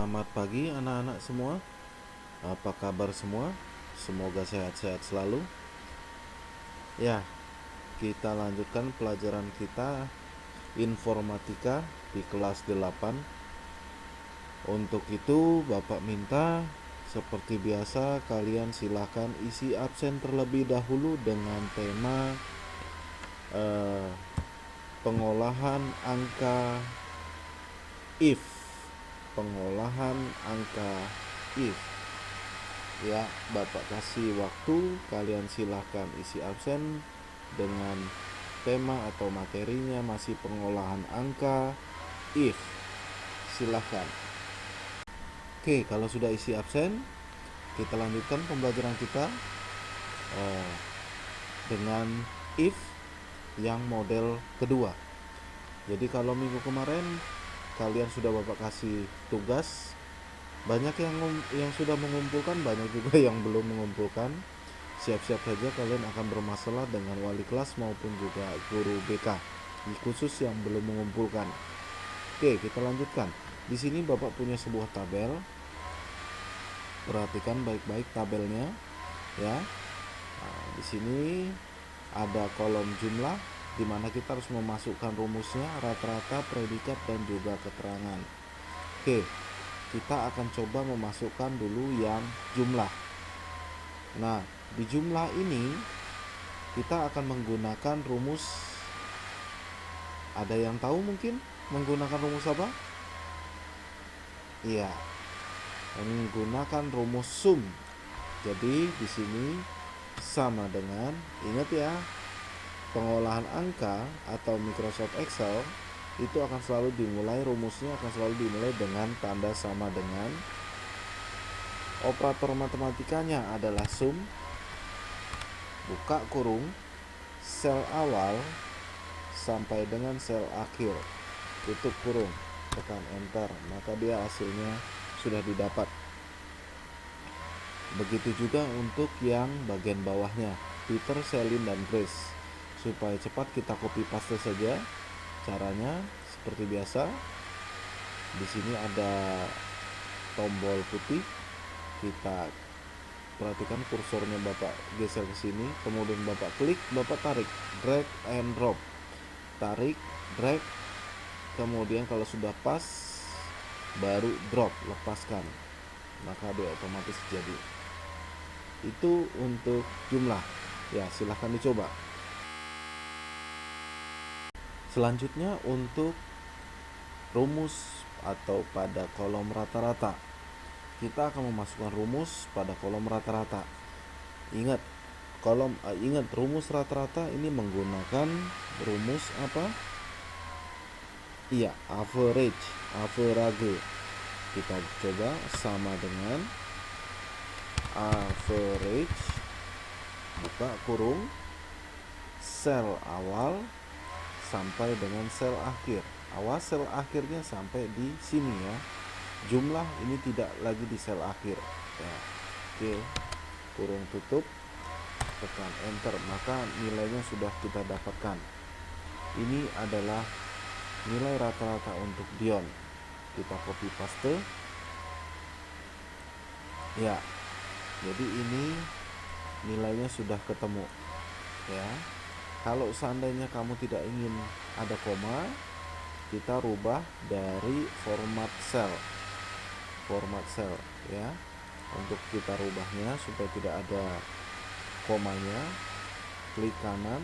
Selamat pagi anak-anak semua. Apa kabar semua? Semoga sehat-sehat selalu. Ya, kita lanjutkan pelajaran kita informatika di kelas 8. Untuk itu Bapak minta seperti biasa kalian silahkan isi absen terlebih dahulu dengan tema pengolahan angka if. Pengolahan angka if. Ya, Bapak kasih waktu, kalian silahkan isi absen dengan tema atau materinya masih pengolahan angka if. Silahkan. Oke, kalau sudah isi absen, kita lanjutkan pembelajaran kita dengan if yang model kedua. Jadi kalau minggu kemarin kalian sudah Bapak kasih tugas, banyak yang sudah mengumpulkan, banyak juga yang belum mengumpulkan. Siap-siap saja kalian akan bermasalah dengan wali kelas maupun juga guru BK, khusus yang belum mengumpulkan. Oke, kita lanjutkan. Di sini Bapak punya sebuah tabel. Perhatikan baik-baik tabelnya, ya. Nah, di sini ada kolom jumlah, di mana kita harus memasukkan rumusnya, rata-rata, predikat, dan juga keterangan. Oke, kita akan coba memasukkan dulu yang jumlah. Nah, di jumlah ini kita akan menggunakan rumus. Ada yang tahu mungkin menggunakan rumus apa? Iya, menggunakan rumus sum. Jadi di sini sama dengan, ingat ya, pengolahan angka atau Microsoft Excel itu akan selalu dimulai, rumusnya akan selalu dimulai dengan tanda sama dengan. Operator matematikanya adalah sum, buka kurung, sel awal sampai dengan sel akhir, tutup kurung, tekan enter, maka dia hasilnya sudah didapat. Begitu juga untuk yang bagian bawahnya, Peter, Celine, dan Grace. Supaya cepat kita copy paste saja. Caranya seperti biasa. Di sini ada tombol putih. Kita perhatikan kursornya Bapak geser ke sini, kemudian Bapak klik, Bapak tarik, drag and drop. Tarik, drag, kemudian kalau sudah pas baru drop, lepaskan. Maka dia otomatis jadi. Itu untuk jumlah. Ya, silahkan dicoba. Selanjutnya untuk rumus atau pada kolom rata-rata. Kita akan memasukkan rumus pada kolom rata-rata. Ingat, rumus rata-rata ini menggunakan rumus apa? Iya, average. Kita coba sama dengan average, buka kurung, sel awal sampai dengan sel akhir. Awas, sel akhirnya sampai di sini ya. Jumlah ini tidak lagi di sel akhir ya. Oke, kurung tutup, tekan enter, maka nilainya sudah kita dapatkan. Ini adalah nilai rata-rata untuk Dion. Kita copy paste ya. Jadi ini nilainya sudah ketemu ya. Kalau seandainya kamu tidak ingin ada koma, kita rubah dari format cell ya. Untuk kita rubahnya supaya tidak ada komanya, klik kanan,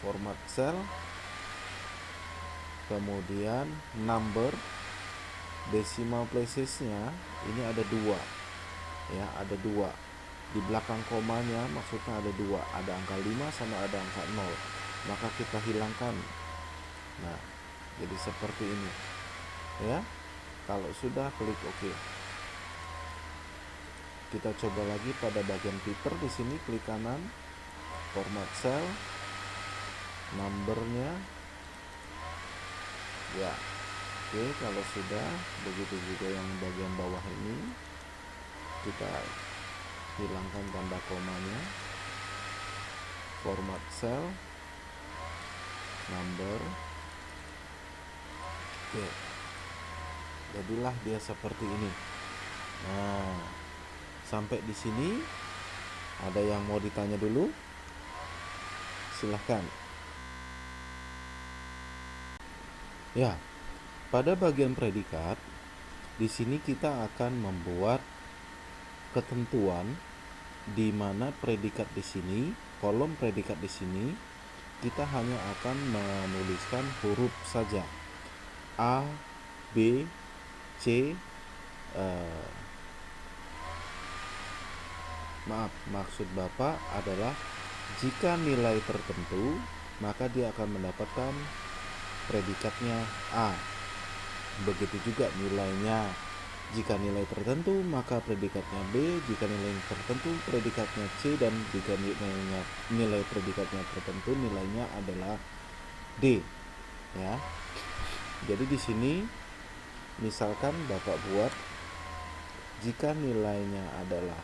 format cell, kemudian number, decimal placesnya ini ada 2 ya, ada 2 di belakang komanya, maksudnya ada 2, ada angka 5 sama ada angka 0, maka kita hilangkan. Nah, jadi seperti ini ya. Kalau sudah, klik OK. Kita coba lagi pada bagian Peter. Di sini klik kanan, format cell, numbernya ya. Oke, kalau sudah, begitu juga yang bagian bawah ini, kita hilangkan tanda komanya, format cell, number, Oke, jadilah dia seperti ini. Nah, sampai di sini ada yang mau ditanya dulu? Silahkan. Ya, pada bagian predikat, di sini kita akan membuat ketentuan di mana predikat di sini, kolom predikat di sini, kita hanya akan menuliskan huruf saja. A, B, C, maksud Bapak adalah jika nilai tertentu, maka dia akan mendapatkan predikatnya A. Begitu juga nilainya. Jika nilai tertentu, maka predikatnya B. Jika nilai tertentu, predikatnya C. Dan jika nilai predikatnya tertentu, nilainya adalah D. Ya. Jadi di sini misalkan Bapak buat jika nilainya adalah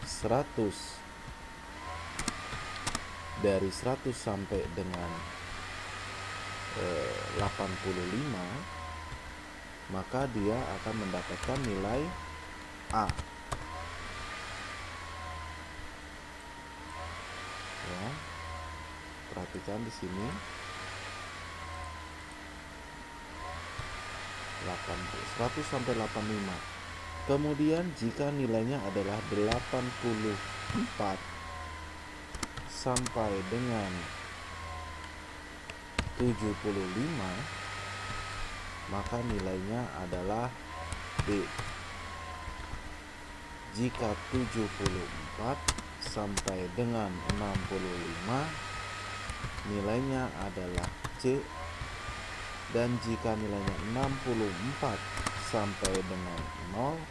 100, dari 100 sampai dengan 85, maka dia akan mendapatkan nilai A. Ya, perhatikan di sini 100 sampai 85. Kemudian jika nilainya adalah 84 sampai dengan 75, maka nilainya adalah B. Jika 74 sampai dengan 65, nilainya adalah C. Dan jika nilainya 64 sampai dengan 0,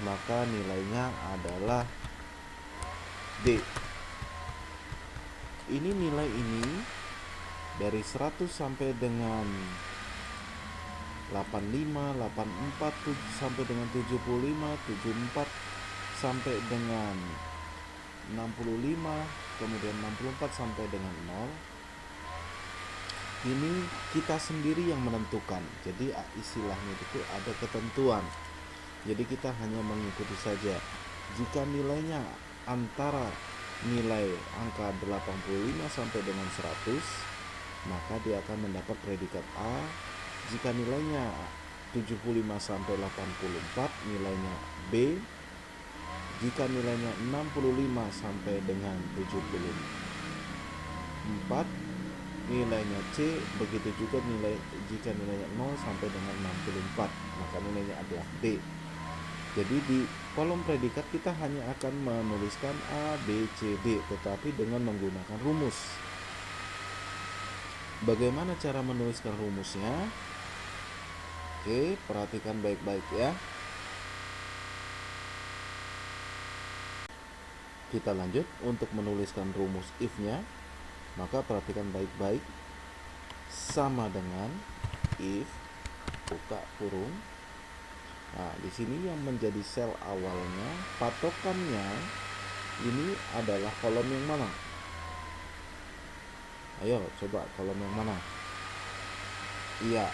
maka nilainya adalah D. Ini nilai ini dari 100 sampai dengan 85, 84 sampai dengan 75, 74 sampai dengan 65, kemudian 64 sampai dengan 0. Ini kita sendiri yang menentukan. Jadi istilahnya itu ada ketentuan. Jadi kita hanya mengikuti saja. Jika nilainya antara nilai angka 85 sampai dengan 100, maka dia akan mendapat predikat A. Jika nilainya 75 sampai 84, nilainya B. Jika nilainya 65 sampai dengan 74, nilainya C. Begitu juga jika nilainya 0 sampai dengan 64, maka nilainya adalah D. Jadi di kolom predikat kita hanya akan menuliskan A, B, C, D, tetapi dengan menggunakan rumus. Bagaimana cara menuliskan rumusnya? Oke, perhatikan baik-baik ya. Kita lanjut untuk menuliskan rumus if-nya. Maka perhatikan baik-baik. Sama dengan if, buka kurung. Nah, di sini yang menjadi sel awalnya, patokannya ini adalah kolom yang mana? Ayo, coba kolom yang mana? Iya,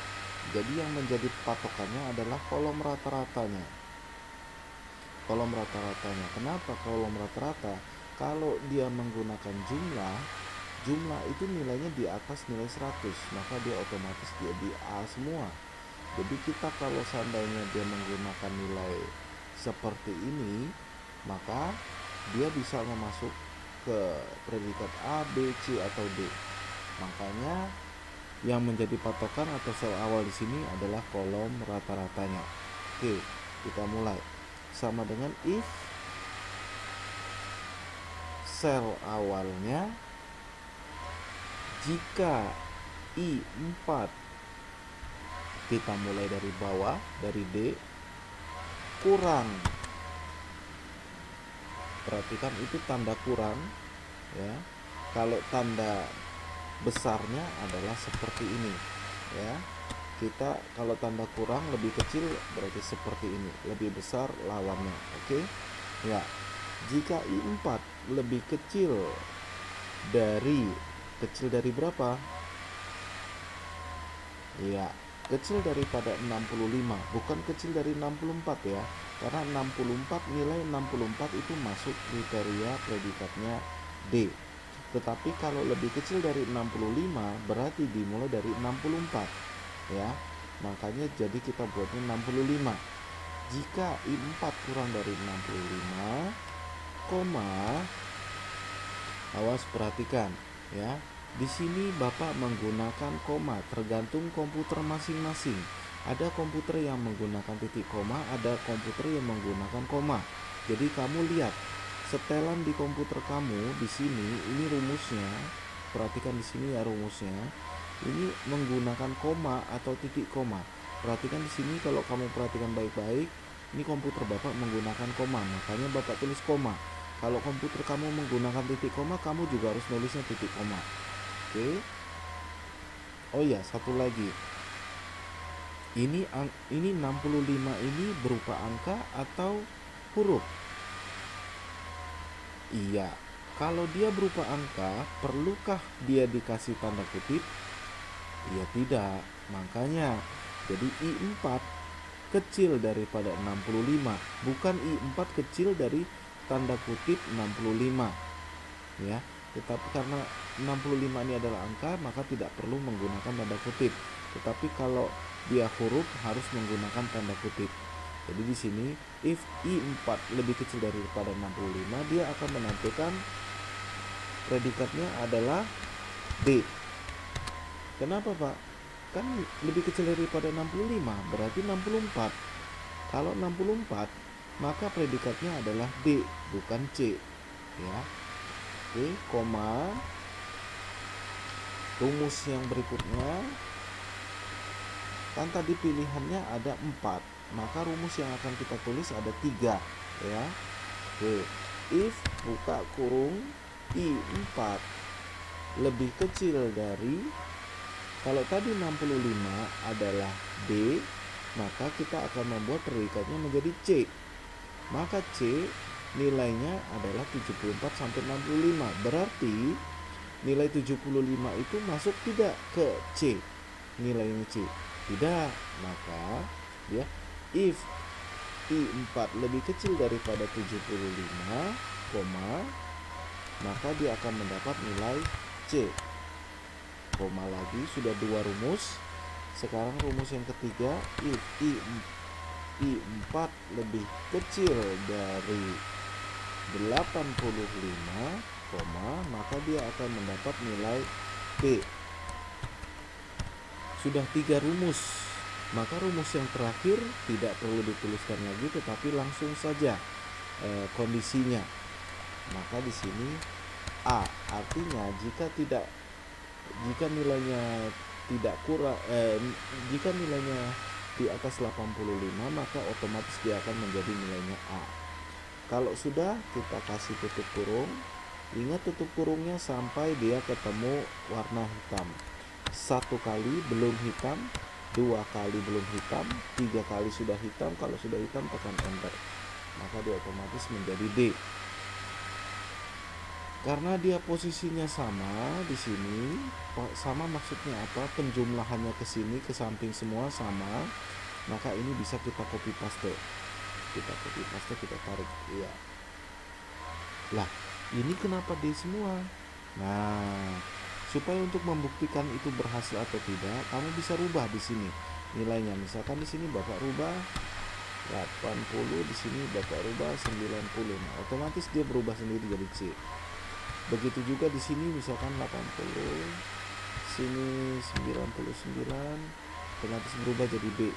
jadi yang menjadi patokannya adalah kolom rata-ratanya. Kolom rata-ratanya. Kenapa kolom rata-rata? Kalau dia menggunakan jumlah itu nilainya di atas nilai 100, maka dia otomatis dia di A semua. Jadi kita kalau seandainya dia menggunakan nilai seperti ini, maka dia bisa masuk ke predikat A, B, C atau D. Makanya yang menjadi patokan atau sel awal di sini adalah kolom rata-ratanya. Oke, kita mulai. Sama dengan if sel awalnya jika I4, kita mulai dari bawah, dari D, kurang. Perhatikan itu tanda kurang ya. Kalau tanda besarnya adalah seperti ini ya. Kita kalau tanda kurang lebih kecil berarti seperti ini, lebih besar lawannya. Oke. Ya. Jika I4 lebih kecil dari berapa? Iya, kecil daripada 65, bukan kecil dari 64 ya. Karena 64, nilai 64 itu masuk kriteria predikatnya D. Tetapi kalau lebih kecil dari 65 berarti dimulai dari 64 ya. Makanya jadi kita buatnya 65. Jika I4 kurang dari 65, koma, awas perhatikan ya. Di sini Bapak menggunakan koma, tergantung komputer masing-masing. Ada komputer yang menggunakan titik koma, ada komputer yang menggunakan koma. Jadi kamu lihat setelan di komputer kamu di sini, ini rumusnya. Perhatikan di sini ya rumusnya. Ini menggunakan koma atau titik koma. Perhatikan di sini, kalau kamu perhatikan baik-baik, ini komputer Bapak menggunakan koma, makanya Bapak tulis koma. Kalau komputer kamu menggunakan titik koma, kamu juga harus nulisnya titik koma. Oke. Oh ya, satu lagi. Ini 65 ini berupa angka atau huruf? Iya. Kalau dia berupa angka, perlukah dia dikasih tanda kutip? Iya tidak. Makanya jadi I4 kecil daripada 65, bukan I4 kecil dari tanda kutip 65 ya. Tetapi karena 65 ini adalah angka, maka tidak perlu menggunakan tanda kutip. Tetapi kalau dia huruf harus menggunakan tanda kutip. Jadi di sini if I4 lebih kecil daripada 65, dia akan menampilkan predikatnya adalah D. Kenapa Pak? Kan lebih kecil daripada 65, berarti 64. Kalau 64, maka predikatnya adalah D, bukan C. Ya. Oke, koma. Rumus yang berikutnya, kan tadi pilihannya ada 4, maka rumus yang akan kita tulis ada 3 ya. Oke, if buka kurung I4 lebih kecil dari, kalau tadi 65 adalah D, maka kita akan membuat predikatnya menjadi C. Maka C nilainya adalah 74 sampai 65. Berarti nilai 75 itu masuk tidak ke C? Nilainya C. Tidak. Maka ya, if I4 lebih kecil daripada 75, maka dia akan mendapat nilai C. Koma lagi, sudah 2 rumus. Sekarang rumus yang ketiga, if I4 lebih kecil dari 85, maka dia akan mendapat nilai B. Sudah 3 rumus, maka rumus yang terakhir tidak perlu dituliskan lagi, tetapi langsung saja kondisinya. Maka di sini A, artinya jika nilainya tidak kurang, jika nilainya di atas 85, maka otomatis dia akan menjadi nilainya A. Kalau sudah, kita kasih tutup kurung. Ingat tutup kurungnya sampai dia ketemu warna hitam. 1 kali belum hitam, 2 kali belum hitam, 3 kali sudah hitam. Kalau sudah hitam tekan enter, maka dia otomatis menjadi D. Karena dia posisinya sama di sini, sama maksudnya apa? Penjumlahannya ke sini, ke samping semua sama, maka ini bisa kita copy paste. Kita tarik, iya. Lah, ini kenapa D semua? Nah, supaya untuk membuktikan itu berhasil atau tidak, kamu bisa rubah di sini nilainya. Misalkan di sini Bapak rubah 80, di sini Bapak rubah 90. Nah, otomatis dia berubah sendiri jadi C. Begitu juga di sini, misalkan 80, sini 99, otomatis berubah jadi B.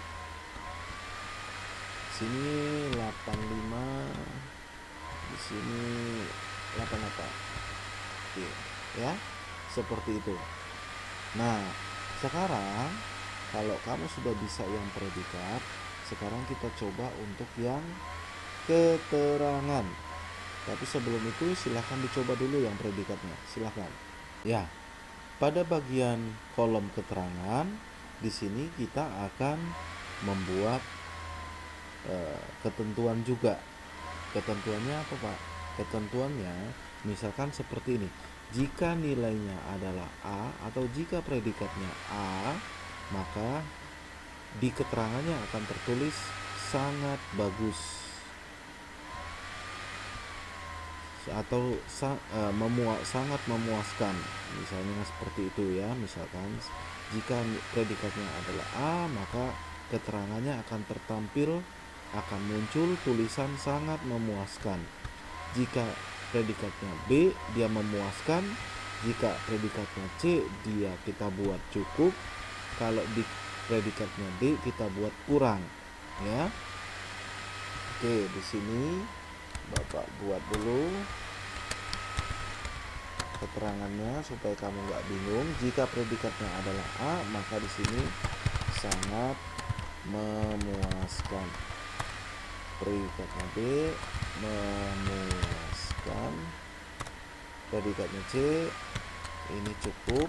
Sini 85, di sini 88. Oke, ya. Seperti itu. Nah, sekarang kalau kamu sudah bisa yang predikat, sekarang kita coba untuk yang keterangan. Tapi sebelum itu silahkan dicoba dulu yang predikatnya. Silahkan. Ya, pada bagian kolom keterangan di sini kita akan membuat ketentuan juga. Ketentuannya apa Pak? Ketentuannya misalkan seperti ini. Jika nilainya adalah A atau jika predikatnya A, maka di keterangannya akan tertulis sangat bagus atau sangat memuaskan, misalnya seperti itu ya. Misalkan jika predikatnya adalah A, maka keterangannya akan akan muncul tulisan sangat memuaskan. Jika predikatnya B, dia memuaskan. Jika predikatnya C, kita buat cukup. Kalau di predikatnya D, kita buat kurang ya. Oke, di sini Bapak buat dulu keterangannya supaya kamu nggak bingung. Jika predikatnya adalah A, maka di sini sangat memuaskan. Predikatnya B, memuaskan. Predikatnya C, ini cukup.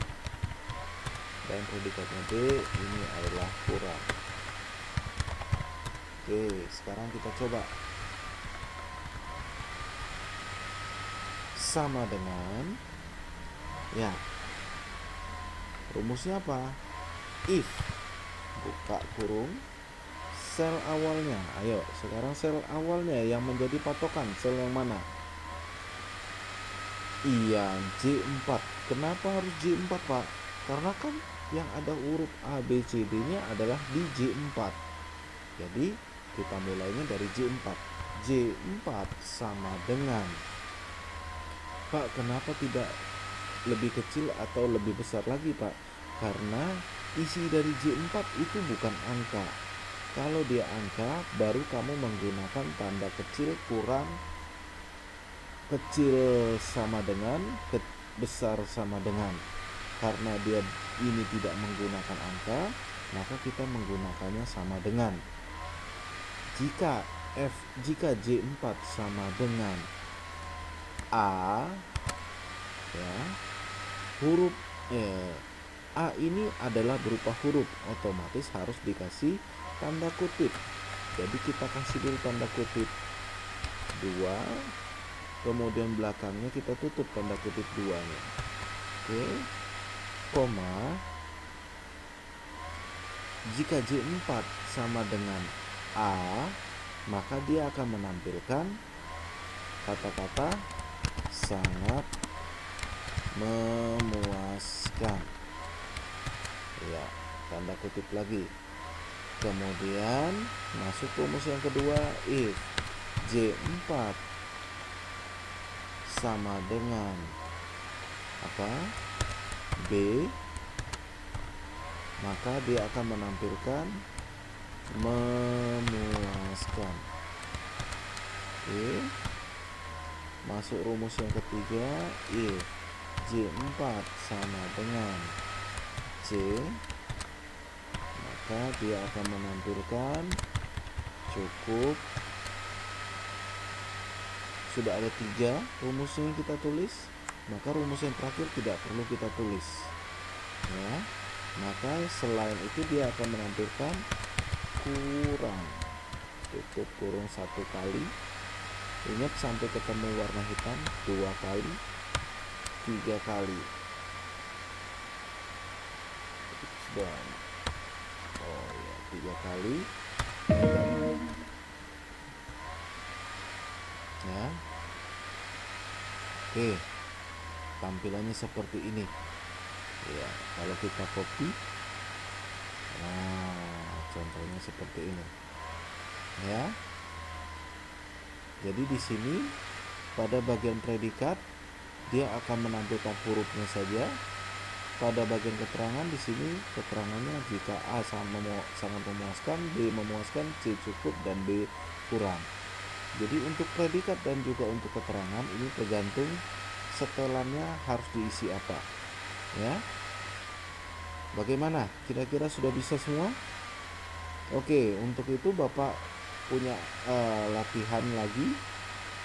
Dan predikatnya D, ini adalah kurang. Oke, sekarang kita coba. Sama dengan, ya, rumusnya apa? If, buka kurung, sel awalnya. Ayo, sekarang sel awalnya yang menjadi patokan, sel yang mana? Iya, J4. Kenapa harus J4, Pak? Karena kan yang ada huruf A, B, C, D nya adalah di J4. Jadi kita mulainya dari J4. J4 sama dengan, Pak, kenapa tidak lebih kecil atau lebih besar lagi, Pak? Karena isi dari J4 itu bukan angka. Kalau dia angka, baru kamu menggunakan tanda kecil kurang, kecil sama dengan, besar sama dengan. Karena dia ini tidak menggunakan angka, maka kita menggunakannya sama dengan. Jika J4 sama dengan A, ya, huruf A ini adalah berupa huruf, otomatis harus dikasih tanda kutip. Jadi kita kasih dulu tanda kutip 2, kemudian belakangnya kita tutup tanda kutip 2-nya. Oke, koma. Jika J4 sama dengan A, maka dia akan menampilkan kata-kata sangat memuaskan. Ya, tanda kutip lagi. Kemudian masuk rumus yang kedua, if J4 sama dengan apa? B, maka dia akan menampilkan memuaskan. Oke. Masuk rumus yang ketiga, if J4 sama dengan C, maka dia akan menampilkan cukup. Sudah ada 3 rumusnya yang kita tulis, maka rumus yang terakhir tidak perlu kita tulis ya. Maka selain itu dia akan menampilkan kurang, tutup kurung 1 kali. Ingat, sampai ketemu warna hitam 2 kali, 3 kali. Dan 3 kali ya. Oke, tampilannya seperti ini ya. Kalau kita copy, nah contohnya seperti ini ya. Jadi di sini pada bagian predikat dia akan menampilkan hurufnya saja. Pada bagian keterangan di sini keterangannya jika A sangat memuaskan, B memuaskan, C cukup, dan D kurang. Jadi untuk predikat dan juga untuk keterangan ini tergantung setelannya harus diisi apa ya. Bagaimana? Kira-kira sudah bisa semua? Oke, untuk itu Bapak punya latihan lagi.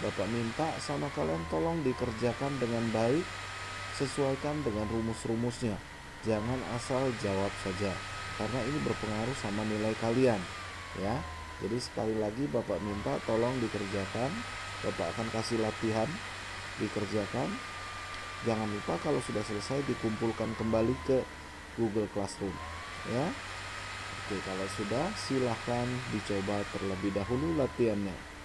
Bapak minta sama kalian tolong dikerjakan dengan baik, sesuaikan dengan rumus-rumusnya. Jangan asal jawab saja, karena ini berpengaruh sama nilai kalian ya. Jadi sekali lagi Bapak minta tolong dikerjakan. Bapak akan kasih latihan, dikerjakan. Jangan lupa kalau sudah selesai dikumpulkan kembali ke Google Classroom. ya. Oke, kalau sudah silahkan dicoba terlebih dahulu latihannya.